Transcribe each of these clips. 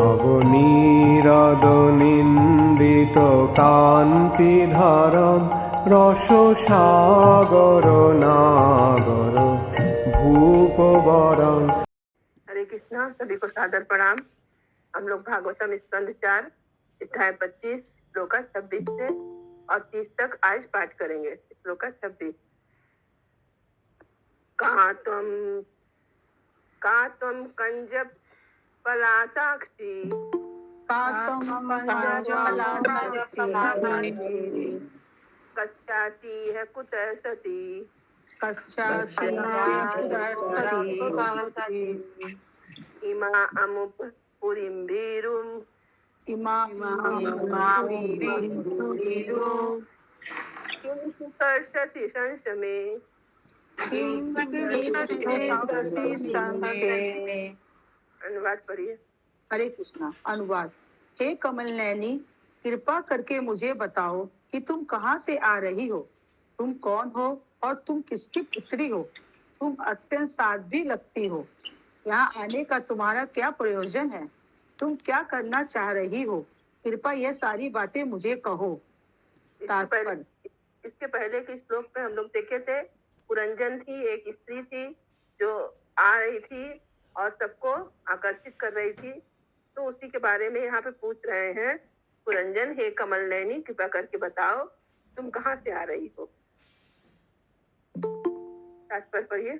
নবনীরদ-নিন্দিত কান্তিধারম রসসাগর নাগর भूपवरं। हरे कृष्णा। सभी को सादर प्रणाम। हम लोग भागवतम स्कंद 4 अध्याय 25 श्लोक 26 से और 30 तक आज पाठ करेंगे। श्लोक 26। का त्वं कंज पलासाक्षी कस्यासी है कुतः सती इमा अमुप पुरीं भीरुं किं सुकर्षसि संशमे। अनुवाद पढ़िए। हरे कृष्णा। अनुवाद। हे कमल नयनी, कृपा करके मुझे बताओ कि तुम कहाँ से आ रही हो, तुम कौन हो और तुम किसकी पुत्री हो। तुम अत्यंत साध्वी लगती हो। यहाँ आने का तुम्हारा क्या प्रयोजन है, तुम क्या करना चाह रही हो, कृपया यह सारी बातें मुझे कहो। इसके पहले के श्लोक में हम लोग देखे थे, पुरंजन थी, एक स्त्री थी जो आ रही थी और सबको आकर्षित कर रही थी। तो उसी के बारे में यहाँ पे पूछ रहे हैं, पुरंजन हे कमल नयनी, कृपा करके बताओ तुम कहाँ से आ रही हो। तात्पर्य पढ़िए।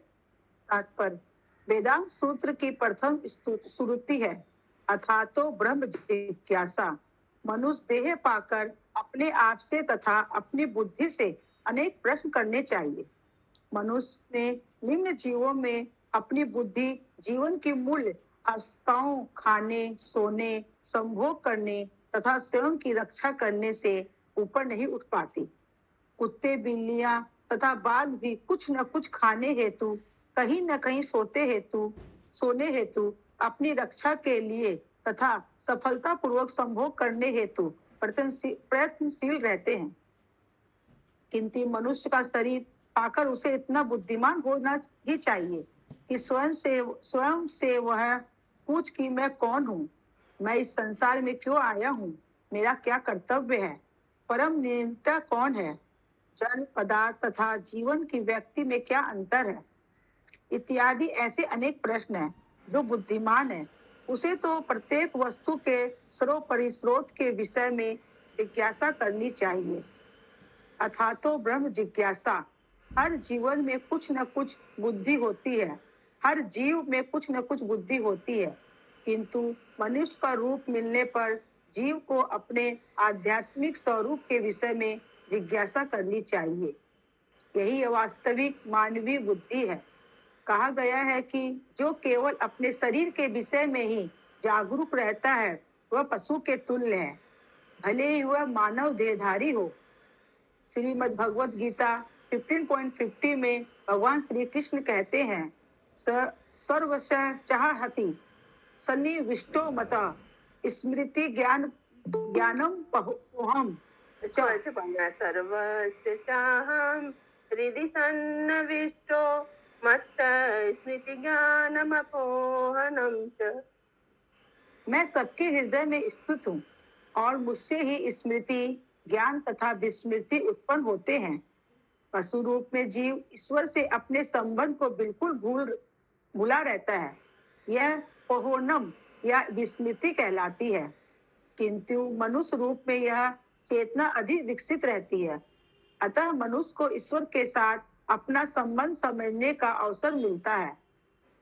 तात्पर्य। वेदांत सूत्र की प्रथम श्रुति है, अथातो ब्रह्म जिज्ञासा। मनुष्य देह पाकर अपने आप से तथा अपनी बुद्धि से अनेक प्रश्न करने चाहिए। मनुष्य ने निम्न जीवों में अपनी बुद्धि जीवन की मूल्य आवश्यकताओं, खाने, सोने, संभोग करने तथा स्वयं की रक्षा करने से ऊपर नहीं उठ पाती। कुत्ते, बिल्लियां तथा बाघ भी कुछ न कुछ खाने हेतु, कहीं न कहीं सोने हेतु, अपनी रक्षा के लिए तथा सफलता पूर्वक संभोग करने हेतु प्रयत्नशील रहते हैं। किंतु मनुष्य का शरीर पाकर उसे इतना बुद्धिमान होना ही चाहिए कि स्वयं से वह पूछ कि मैं कौन हूँ, मैं इस संसार में क्यों आया हूँ, मेरा क्या कर्तव्य है, परम नियंता कौन है, जन, पदार्थ तथा जीवन की व्यक्ति में क्या अंतर है, इत्यादि ऐसे अनेक प्रश्न हैं। जो बुद्धिमान है उसे तो प्रत्येक वस्तु के सर्वोपरि स्रोत के विषय में जिज्ञासा करनी चाहिए। अथातो ब्रह्म जिज्ञासा। हर जीवन में कुछ न कुछ बुद्धि होती है, हर जीव में कुछ न कुछ बुद्धि होती है, किंतु मनुष्य का रूप मिलने पर जीव को अपने आध्यात्मिक स्वरूप के विषय में जिज्ञासा करनी चाहिए। यही वास्तविक मानवीय बुद्धि है। कहा गया है कि जो केवल अपने शरीर के विषय में ही जागरूक रहता है वह पशु के तुल्य है, भले ही वह मानव देहधारी हो। श्रीमद् भगवद गीता 15.50 में भगवान श्री कृष्ण कहते हैं, सर्वशः चाहति सन्निविष्टो मता स्मृति ज्ञानम पहुहम। ऐसे पढ़ना है, सर्वस्य चाहं हृदि सन्निविष्टो मत्त स्मृति ज्ञानमपोहनम च। मैं सबके हृदय में स्थित हूँ और मुझसे ही स्मृति, ज्ञान तथा विस्मृति उत्पन्न होते हैं। पशु रूप में जीव ईश्वर से अपने संबंध को बिल्कुल भूला रहता है, यह पोहनम या विस्मृति कहलाती है। किंतु मनुष्य रूप में यह चेतना अधिक विकसित रहती है। अतः मनुष्य को ईश्वर के साथ अपना संबंध समझने का अवसर मिलता है।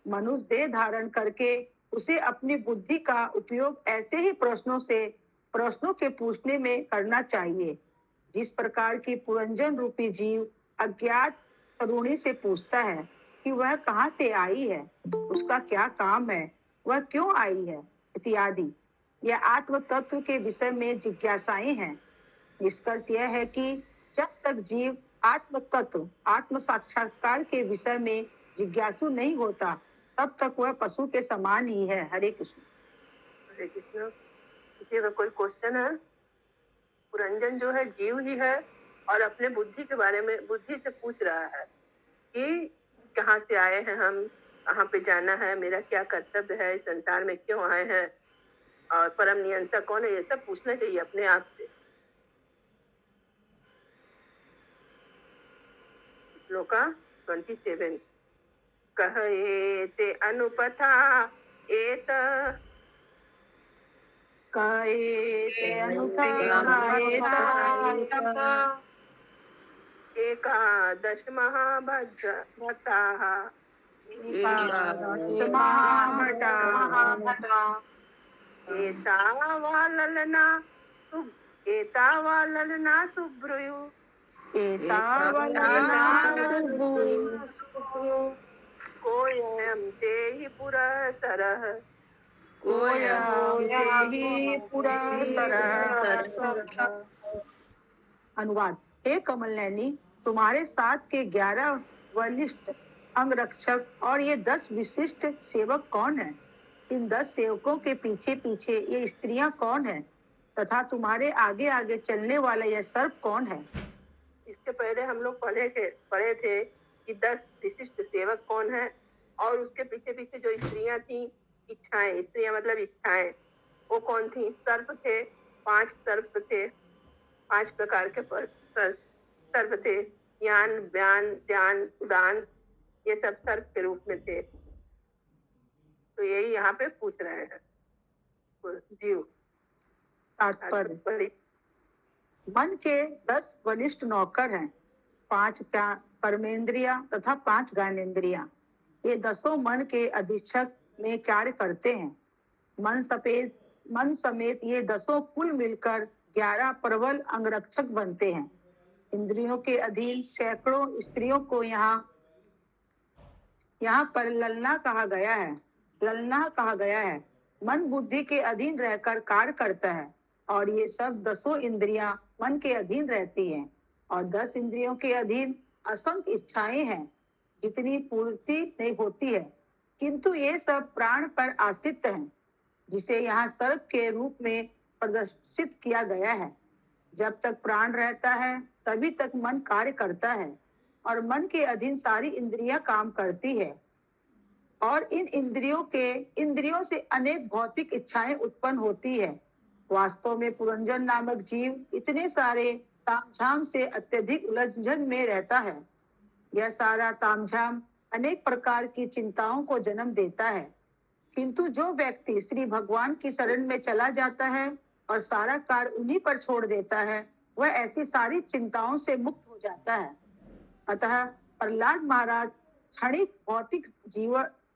मनुष्य देह धारण करके उसे अपनी बुद्धि का उपयोग ऐसे ही प्रश्नों के पूछने में करना चाहिए, जिस प्रकार की पुरंजन रूपी जीव अज्ञात तरुणी से पूछता है कि वह कहाँ से आई है, उसका क्या काम है, वह क्यों आई है, इत्यादि। यह आत्म तत्व के विषय में जिज्ञासाएं हैं। निष्कर्ष यह है कि जब तक जीव आत्म तत्व, आत्म साक्षात्कार के विषय में जिज्ञासु नहीं होता, तब तक वह पशु के समान ही है। हरे कृष्ण। हरे कृष्ण। किसी का कोई क्वेश्चन है? पुरंजन जो है जीव ही है और अपने बुद्धि के बारे में बुद्धि से पूछ रहा है कि कहाँ से आए हैं हम, कहाँ पे जाना है, मेरा क्या कर्तव्य है, इस संसार में क्यों आए हैं और परम नियंत्रक कौन है, ये सब पूछना चाहिए अपने आप से। श्लोका 27 कह एते अनुपथा एत कायेते एकादश महाभट्टाः एतावाललना सुब्रुयु कोयं तेहि पुरःसरः अनुवाद। हे कमलनयनी, तुम्हारे साथ के 11 वरिष्ठ अंगरक्षक और ये 10 विशिष्ट सेवक कौन हैं? इन 10 सेवकों के पीछे पीछे ये स्त्रियां कौन हैं? तथा तुम्हारे आगे आगे चलने वाला यह सर्प कौन है? इसके पहले हम लोग पढ़े थे कि 10 विशिष्ट सेवक कौन है, और उसके पीछे पीछे जो स्त्रियां थी, इच्छाएं, स्त्रियां मतलब इच्छाएं, वो कौन थी? सर्प थे, 5 सर्प थे, 5 प्रकार के सर्प थे, ज्ञान, व्यान, ध्यान, उदान, ये सब सर्प के रूप में थे। तो यही यहाँ पे पूछ रहे हैं जीव। तात्पर्य, मन के 10 वरिष्ठ नौकर हैं, 5 कर्मेंद्रिया तथा 5 ज्ञानेंद्रिया। ये 10 मन के अधीक्षक में कार्य करते हैं। मन समेत ये 10 कुल मिलकर 11 प्रबल अंगरक्षक बनते हैं। इंद्रियों के अधीन सैकड़ों स्त्रियों को यहाँ पर ललना कहा गया है। मन बुद्धि के अधीन रहकर कार्य करता है, और ये सब 10 इंद्रियां मन के अधीन रहती हैं, और 10 इंद्रियों के अधीन असंख्य इच्छाएं हैं, जितनी पूर्ति नहीं होती है, किंतु ये सब प्राण पर आश्रित हैं, जिसे यहाँ सर्प के रूप में प्रदर्शित किया गया है। जब तक प्राण रहता है तभी तक मन कार्य करता है, और मन के अधीन सारी इंद्रियां काम करती है, और इन इंद्रियों से अनेक भौतिक इच्छाएं उत्पन्न होती है। वास्तव में पुरंजन नामक जीव इतने सारे तामझाम से अत्यधिक उलझन में रहता है। यह सारा तामझाम अनेक प्रकार की चिंताओं को जन्म देता है, किंतु जो व्यक्ति श्री भगवान की शरण में चला जाता है और सारा कार्य उन्हीं पर छोड़ देता है, वह ऐसी सारी चिंताओं से मुक्त हो जाता है। अतः प्रहलाद महाराज क्षणिक भौतिक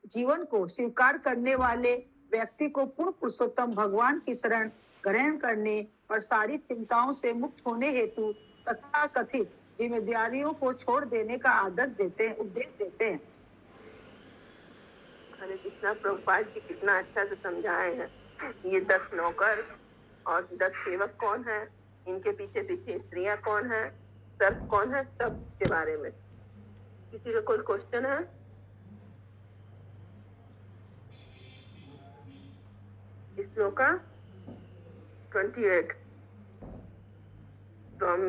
जीवन को स्वीकार करने वाले व्यक्ति को पूर्ण पुरुषोत्तम भगवान की शरण ग्रहण करने और सारी चिंताओं से मुक्त होने हेतु तथा कथित जिम्मेदारियों को छोड़ देने का उपदेश देते हैं। हरे कृष्णा। प्रभुपाद जी कितना अच्छा से समझाए हैं। ये 10 नौकर और 10 सेवक कौन है, इनके पीछे पीछे स्त्रियां कौन है, सर्प कौन है, सब के बारे में। किसी का कोई क्वेश्चन है? श्लोका 28 त्वं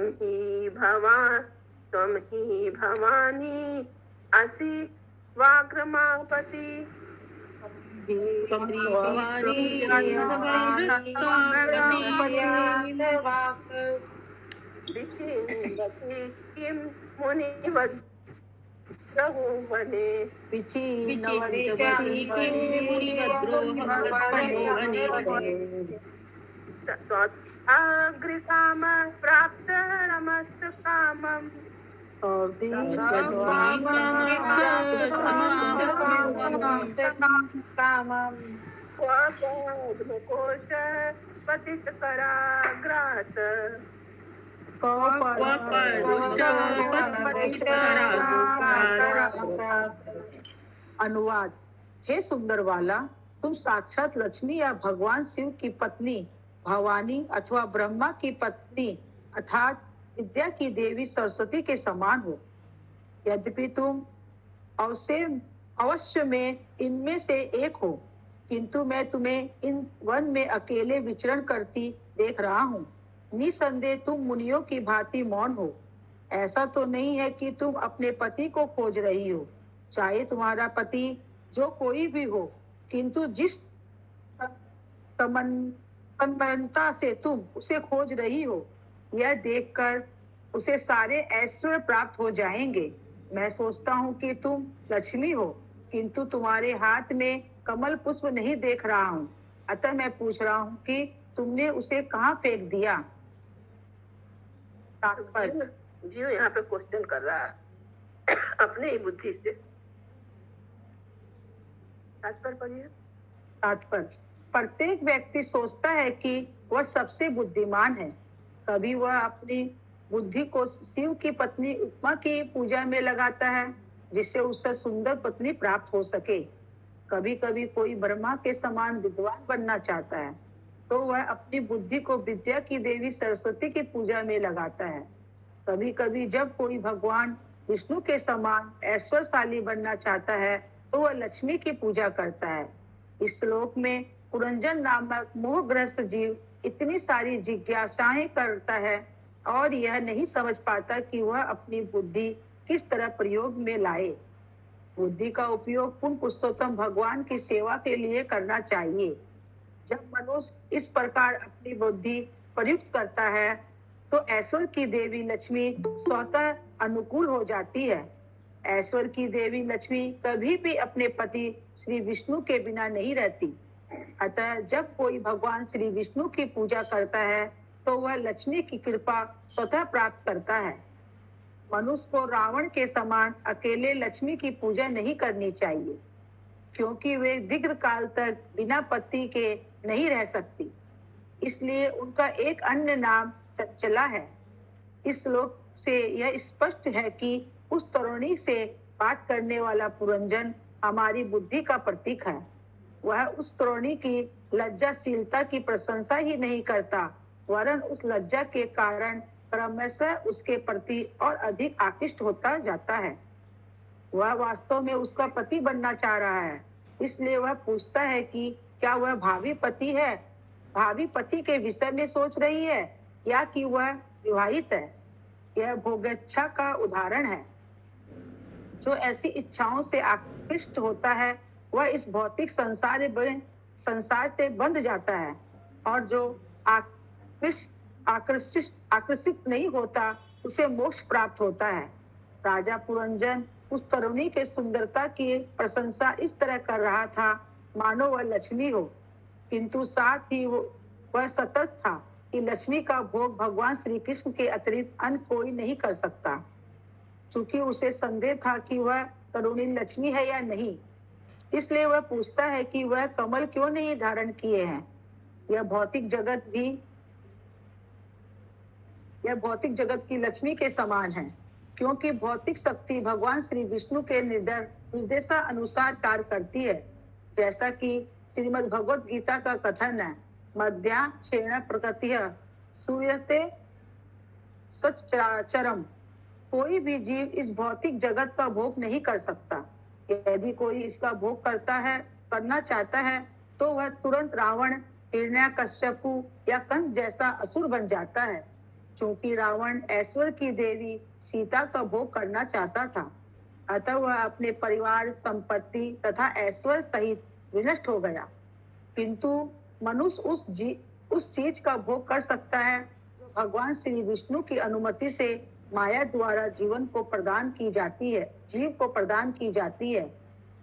ही भवानी असि वाग्रमापति किं मुनिवद् वने अग्रिकाम प्राप्त नमस्त कामम् स्वपद्मकोश पतित कराग्रास अनुवाद। हे सुंदर वाला, तुम साक्षात लक्ष्मी या भगवान शिव की पत्नी भवानी अथवा ब्रह्मा की पत्नी अर्थात विद्या की देवी सरस्वती के समान हो। यद्यपि तुम अवश्य में इनमें से एक हो, किंतु मैं तुम्हें इन वन में अकेले विचरण करती देख रहा हूँ। निसंदेह तुम मुनियों की भांति मौन हो। ऐसा तो नहीं है कि तुम अपने पति को खोज रही हो, चाहे तुम्हारा पति जो कोई भी हो, किंतु जिस तन्मयता से तुम उसे खोज रही हो, यह देखकर उसे सारे ऐश्वर्य प्राप्त हो जाएंगे। मैं सोचता हूँ कि तुम लक्ष्मी हो, किंतु तुम्हारे हाथ में कमल पुष्प नहीं देख रहा हूँ, अतः मैं पूछ रहा हूँ कि तुमने उसे कहाँ फेंक दिया। तात्पर्य, जीव यहाँ पे क्वेश्चन कर रहा है अपने ही बुद्धि से। तात्पर्य पढ़िए। तात्पर्य, प्रत्येक व्यक्ति सोचता है कि वह सबसे बुद्धिमान है। कभी वह अपनी बुद्धि को शिव की पत्नी उपमा की पूजा में लगाता है, जिससे उससे सुंदर पत्नी प्राप्त हो सके। कभी कभी कोई ब्रह्मा के समान विद्वान बनना चाहता है, तो वह अपनी बुद्धि को विद्या की देवी सरस्वती की पूजा में लगाता है। कभी कभी जब कोई भगवान विष्णु के समान ऐश्वर्यशाली बनना चाहता है, तो वह लक्ष्मी की पूजा करता है। इस श्लोक में पुरंजन नामक मोहग्रस्त जीव इतनी सारी जिज्ञासाएं करता है और यह नहीं समझ पाता कि वह अपनी बुद्धि किस तरह प्रयोग में लाए। बुद्धि का उपयोग पुण्य पुरुषोत्तम भगवान की सेवा के लिए करना चाहिए। जब मनुष्य इस प्रकार अपनी बुद्धि प्रयुक्त करता है, तो ऐश्वर्य की देवी लक्ष्मी स्वतः अनुकूल हो जाती है। ऐश्वर्य की देवी लक्ष्मी कभी भी अपने पति श्री विष्णु के बिना नहीं रहती। अतः जब कोई भगवान श्री विष्णु की पूजा करता है, तो वह लक्ष्मी की कृपा स्वतः प्राप्त करता है। मनुष्य को रावण के समान अकेले लक्ष्मी की पूजा नहीं करनी चाहिए, क्योंकि वे दीर्घ काल तक बिना पति के नहीं रह सकती। इसलिए उनका एक अन्य नाम चंचला है। इस श्लोक से यह स्पष्ट है कि उस तरुणी से बात करने वाला पुरंजन हमारी बुद्धि का प्रतीक है। वह उस तरुणी की लज्जाशीलता की प्रशंसा ही नहीं करता, वरन उस लज्जा के कारण क्रमशः उसके प्रति और अधिक आकृष्ट होता जाता है। वह वास्तव में उसका पति बनना चाह रहा है, इसलिए वह पूछता है कि क्या वह भावी पति है, भावी पति के विषय में सोच रही है, या कि वह विवाहित है। यह भोगेच्छा का उदाहरण है। जो ऐसी इच्छाओं से आकृष्ट होता है, वह इस भौतिक संसार से बंध जाता है, और जो आकर्षित नहीं होता, उसे मोक्ष प्राप्त होता है। राजा पुरंजन उस तरुणी के सुंदरता की प्रशंसा इस तरह कर रहा था मानो वह लक्ष्मी हो, किंतु साथ ही वह सतर्क था कि लक्ष्मी का भोग भगवान श्री कृष्ण के अतिरिक्त अन्य कोई नहीं कर सकता। चूंकि उसे संदेह था कि वह तरुणी लक्ष्मी है या नहीं, इसलिए वह पूछता है कि वह कमल क्यों नहीं धारण किए हैं। यह भौतिक जगत की लक्ष्मी के समान है, क्योंकि भौतिक शक्ति भगवान श्री विष्णु के निर्देशा अनुसार कार्य करती है। जैसा कि श्रीमद् भगवद गीता का कथन है, मध्या क्षेण प्रकृति सूयते सच्चरम। कोई भी जीव इस भौतिक जगत का भोग नहीं कर सकता। यदि कोई इसका भोग करना चाहता है, तो वह तुरंत रावण, हिरण्यकश्यपु या कंस जैसा असुर बन जाता है। क्योंकि रावण ऐश्वर्य की देवी सीता का भोग करना चाहता था, अतः वह अपने परिवार, संपत्ति तथा ऐश्वर्य सहित विनष्ट हो गया। किंतु मनुष्य उस चीज का भोग कर सकता है जो भगवान श्री विष्णु की अनुमति से माया द्वारा जीव को प्रदान की जाती है।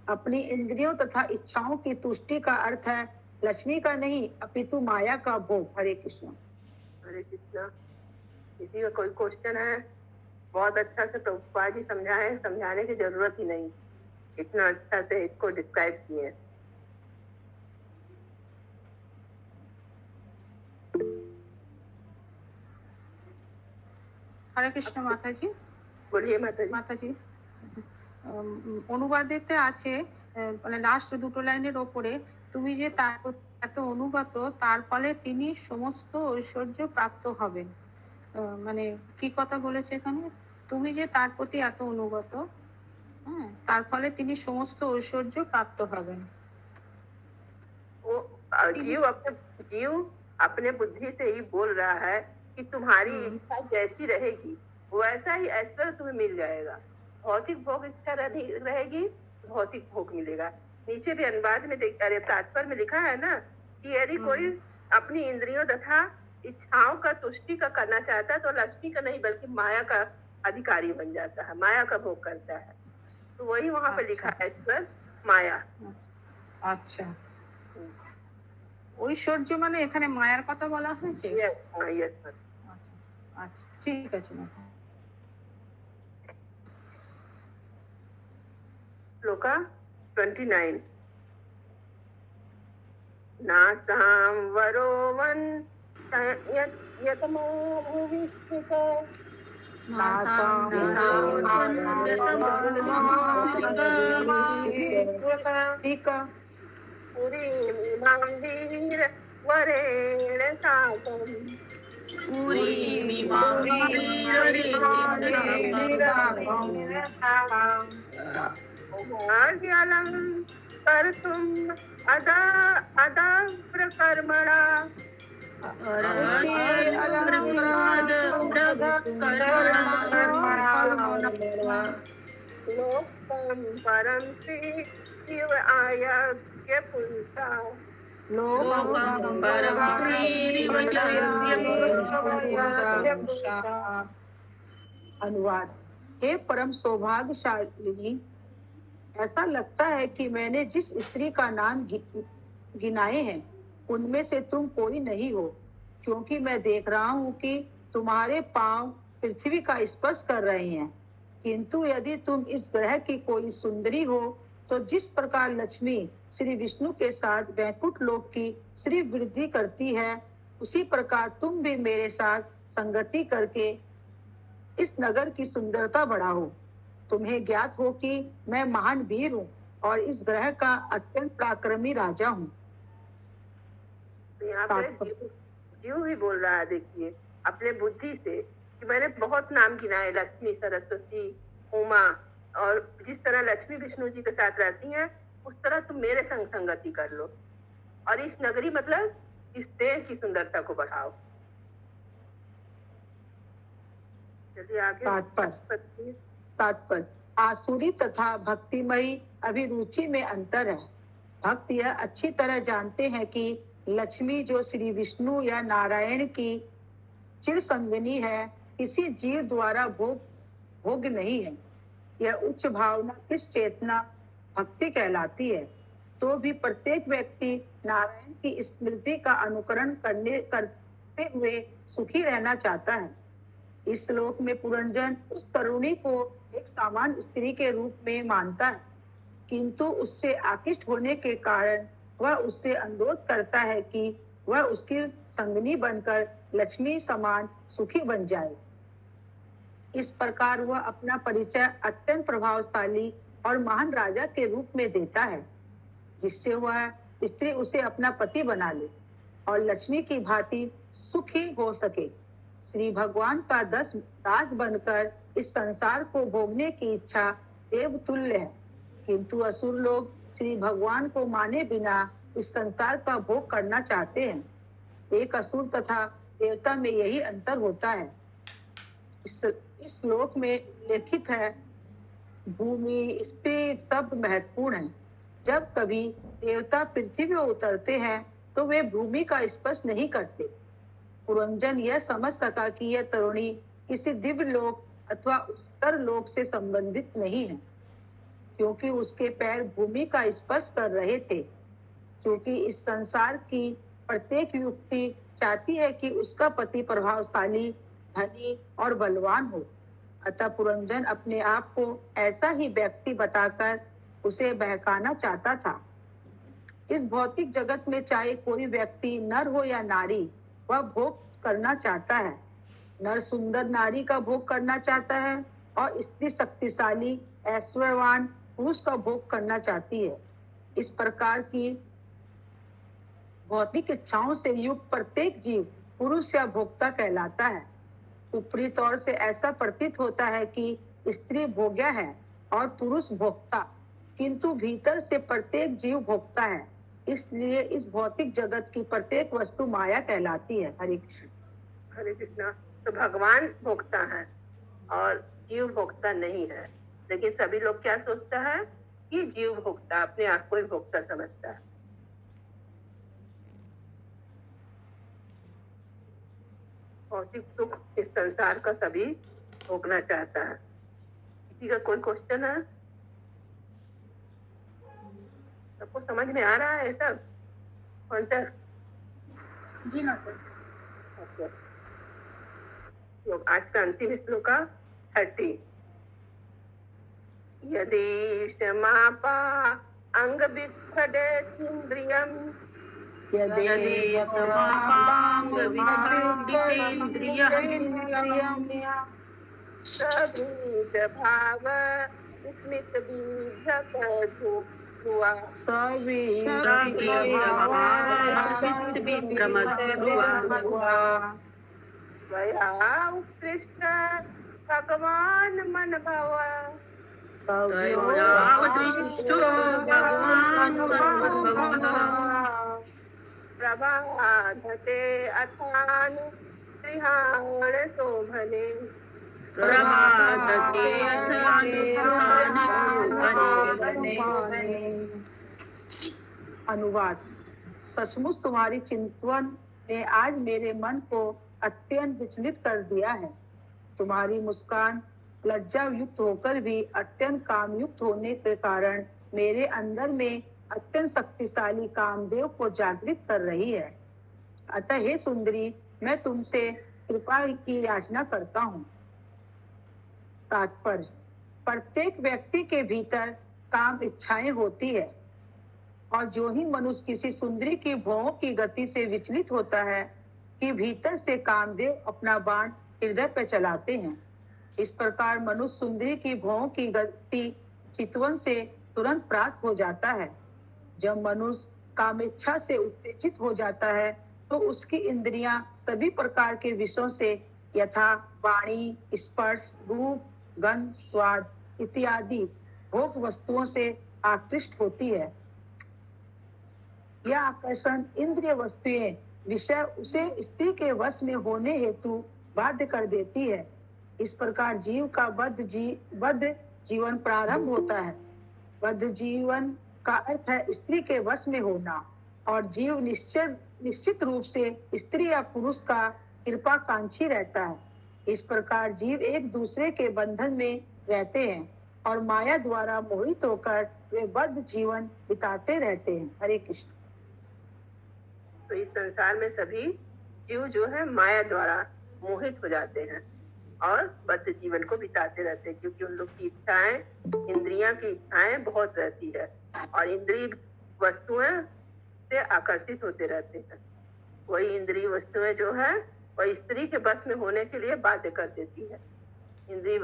अपनी इंद्रियों तथा इच्छाओं की तुष्टि का अर्थ है लक्ष्मी का नहीं, अपितु माया का भोग। हरे कृष्ण। हरे कृष्णा। किसी का कोई क्वेश्चन है? बहुत अच्छा से प्रभुपाद जी समझाए, समझाने की जरूरत ही नहीं, इतना अच्छा से इसको डिस्क्राइब किए। হরে কৃষ্ণ মাতাজি। बोलिए माताजी। মাতাজি অনুবাদেতে আছে, মানে লাস্ট দুটো লাইনের ওপরে, তুমি যে তার এত অনুগত, তার ফলে তিনি সমস্ত ঐশ্বর্য প্রাপ্ত হবেন। মানে কি কথা বলেছে এখানে? তুমি যে তার প্রতি এত অনুগত, হ্যাঁ, তার ফলে তিনি সমস্ত ঐশ্বর্য প্রাপ্ত হবেন। जीव अपने बुद्धि से ही बोल रहा है कि तुम्हारी इच्छा जैसी रहेगी वैसा ही ऐश्वर्य तुम्हें मिल जाएगा। भौतिक भोग इच्छा रहेगी, भौतिक भोग मिलेगा। नीचे भी अनुवाद में तात्पर्य में लिखा है ना कि यदि कोई अपनी इंद्रियों तथा इच्छाओं का तुष्टि का करना चाहता है तो लक्ष्मी का नहीं बल्कि माया का अधिकारी बन जाता है, माया का भोग करता है। तो वही वहां पे लिखा है ईश्वर माया। আচ্ছা, ঐশ্বর্য মানে এখানে মায়ার কথা বলা হয়েছে। यस, हाँ, यस सर। আচ্ছা আচ্ছা, ঠিক আছে মাতা। श्लोका 29 नासां वरोवन यतमो भुविष्ठित पुरीमिमां वीर वरेण साकम् भाग्यलं कर्तुम् अदाव्रकर्मणा लोकं परं शिव आयज्ञ पुरुषा। अनुवाद। हे परम सौभाग्यशालिनी, ऐसा लगता है कि मैंने जिस स्त्री का नाम गिनाए हैं उनमें से तुम कोई नहीं हो, क्योंकि मैं देख रहा हूँ कि तुम्हारे पांव पृथ्वी का स्पर्श कर रहे हैं। किंतु यदि तुम इस ग्रह की कोई सुंदरी हो तो जिस प्रकार लक्ष्मी श्री विष्णु के साथ वैकुंठ लोक की श्री वृद्धि करती है, उसी प्रकार तुम भी मेरे साथ संगति करके इस नगर की सुंदरता बढ़ाओ। तुम्हें ज्ञात हो कि मैं महान वीर हूँ और इस ग्रह का अत्यंत पराक्रमी राजा हूँ। यहाँ पे जीव भी बोल रहा है, देखिए अपने बुद्धि से कि मैंने बहुत नाम गिनाए, लक्ष्मी, सरस्वती, उमा, और जिस तरह लक्ष्मी विष्णु जी के साथ रहती हैं उस तरह तुम मेरे संग संगति कर लो और इस नगरी मतलब इस देह की सुंदरता को बढ़ाओ। चलिए आगे। तात्पर्य आसुरी तथा भक्तिमयी अभिरुचि में अंतर है। भक्त यह अच्छी तरह जानते हैं कि लक्ष्मी जो श्री विष्णु या नारायण की चिर संगनी है, किसी जीव द्वारा भोग नहीं है। यह उच्च भावना किस चेतना भक्ति कहलाती है। तो भी प्रत्येक व्यक्ति नारायण की स्मृति का अनुकरण करते हुए सुखी रहना चाहता है। इस श्लोक में पुरंजन उस तरुणी को एक सामान्य स्त्री के रूप में मानता है, किंतु उससे आकृष्ट होने के कारण वह उससे अनुरोध करता है कि वह उसकी संगनी बनकर लक्ष्मी समान सुखी बन जाए। इस प्रकार वह अपना परिचय अत्यंत प्रभावशाली और महान राजा के रूप में देता है, जिससे वह स्त्री उसे अपना पति बना ले और लक्ष्मी की भांति सुखी हो सके। श्री भगवान का दास बनकर इस संसार को भोगने की इच्छा देवतुल्य है, किंतु असुर लोग श्री भगवान को माने बिना इस संसार का भोग करना चाहते हैं। एक असुर तथा देवता में यही अंतर होता है। इस श्लोक में लिखित है, भूमि स्त्री शब्द महत्वपूर्ण है। जब कभी देवता पृथ्वी में उतरते हैं तो वे भूमि का स्पर्श नहीं करते। पुरंजन यह समझ सका कि यह तरुणी किसी दिव्य लोक अथवा उत्तर लोक से संबंधित नहीं है, क्योंकि उसके पैर भूमि का स्पर्श कर रहे थे। क्योंकि इस संसार की प्रत्येक युक्ति चाहती है कि उसका पति प्रभावशाली, धनी और बलवान हो। अतः पुरंजन अपने आप को ऐसा ही व्यक्ति बताकर उसे बहकाना चाहता था। इस भौतिक जगत में चाहे कोई व्यक्ति नर हो या नारी, वह भोग करना चाहता है। नर सुंदर नारी का भोग करना चाहता है और स्त्री शक्तिशाली ऐश्वर्यवान पुरुष का भोग करना चाहती है। इस प्रकार की भौतिक इच्छाओं से युक्त प्रत्येक जीव पुरुष या भोक्ता कहलाता है। ऊपरी तौर से ऐसा प्रतीत होता है कि स्त्री भोग्या है और पुरुष भोक्ता, किंतु भीतर से प्रत्येक जीव भोक्ता है। इसलिए इस भौतिक जगत की प्रत्येक वस्तु माया कहलाती है। हरे कृष्ण। हरे कृष्णा। तो भगवान भोक्ता है और जीव भोक्ता नहीं है, लेकिन सभी लोग क्या सोचता है कि जीव भोक्ता, अपने आप को ही भोक्ता समझता है। भौतिक सुख इस संसार का सभी भोगना चाहता है। किसी का कोई क्वेश्चन है? सबको समझ में आ रहा है सब? कॉन्सेप्ट? जी माता। ओके। तो आज का अंतिम श्लोक 30। यदि क्षमापा अंग विच्छदेन्द्रियम् यदि सबीज भाव स्मित बीभ्रुवा स्वया उत्कृष्ट भगवान मन भव प्रभाधते अथानु त्रिहाण शोभने। अनुवाद। सचमुच तुम्हारी चिंतन ने आज मेरे मन को अत्यंत विचलित कर दिया है। तुम्हारी मुस्कान लज्जा युक्त होकर भी अत्यंत काम युक्त होने के कारण मेरे अंदर में अत्यंत शक्तिशाली कामदेव को जागृत कर रही है। अतः हे सुंदरी, मैं तुमसे कृपा की याचना करता हूँ। तात्पर्य: प्रत्येक व्यक्ति के भीतर काम इच्छाएं होती है और जो ही मनुष्य किसी सुंदरी की भौहों की गति से विचलित होता है कि भीतर से कामदेव अपना बाण हृदय पर चलाते हैं। इस प्रकार मनुष्य सुंदरी की भौहों की गति चितवन से तुरंत परास्त हो जाता है। जब मनुष्य कामेच्छा से उत्तेजित हो जाता है तो उसकी इंद्रियां सभी प्रकार के विषयों से यथा वाणी, स्पर्श, रूप, गंध, स्वाद इत्यादि भोग वस्तुओं से आकृष्ट होती है। यह आकर्षण इंद्रिय वस्तुएं विषय उसे स्त्री के वश में होने हेतु बाध्य कर देती है। इस प्रकार जीव का बद्ध जीवन प्रारंभ होता है। बद्ध जीवन का अर्थ है स्त्री के वश में होना, और जीव निश्चित रूप से स्त्री या पुरुष का कृपाकांक्षी रहता है। इस प्रकार जीव एक दूसरे के बंधन में रहते हैं और माया द्वारा मोहित होकर वे बद्ध जीवन बिताते रहते हैं। हरे कृष्ण। तो इस संसार में सभी जीव जो है माया द्वारा मोहित हो जाते हैं और बद्ध जीवन को बिताते रहते हैं, क्योंकि उन लोग की इच्छाएं, इंद्रियां की इच्छाएं बहुत रहती है और इंद्रिय वस्तुएं से आकर्षित होते रहते हैं। वही इंद्रिय वस्तुएं जो है वह स्त्री के बस में होने के लिए बाध्य कर देती है। इंद्रिय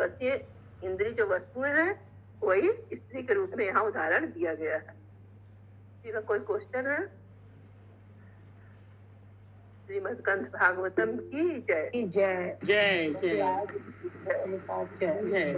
जो वस्तुएं हैं वही स्त्री के रूप में यहाँ उदाहरण दिया गया है। किसी का कोई क्वेश्चन है? श्रीमद् भागवतम की जय। जय जय जय जय।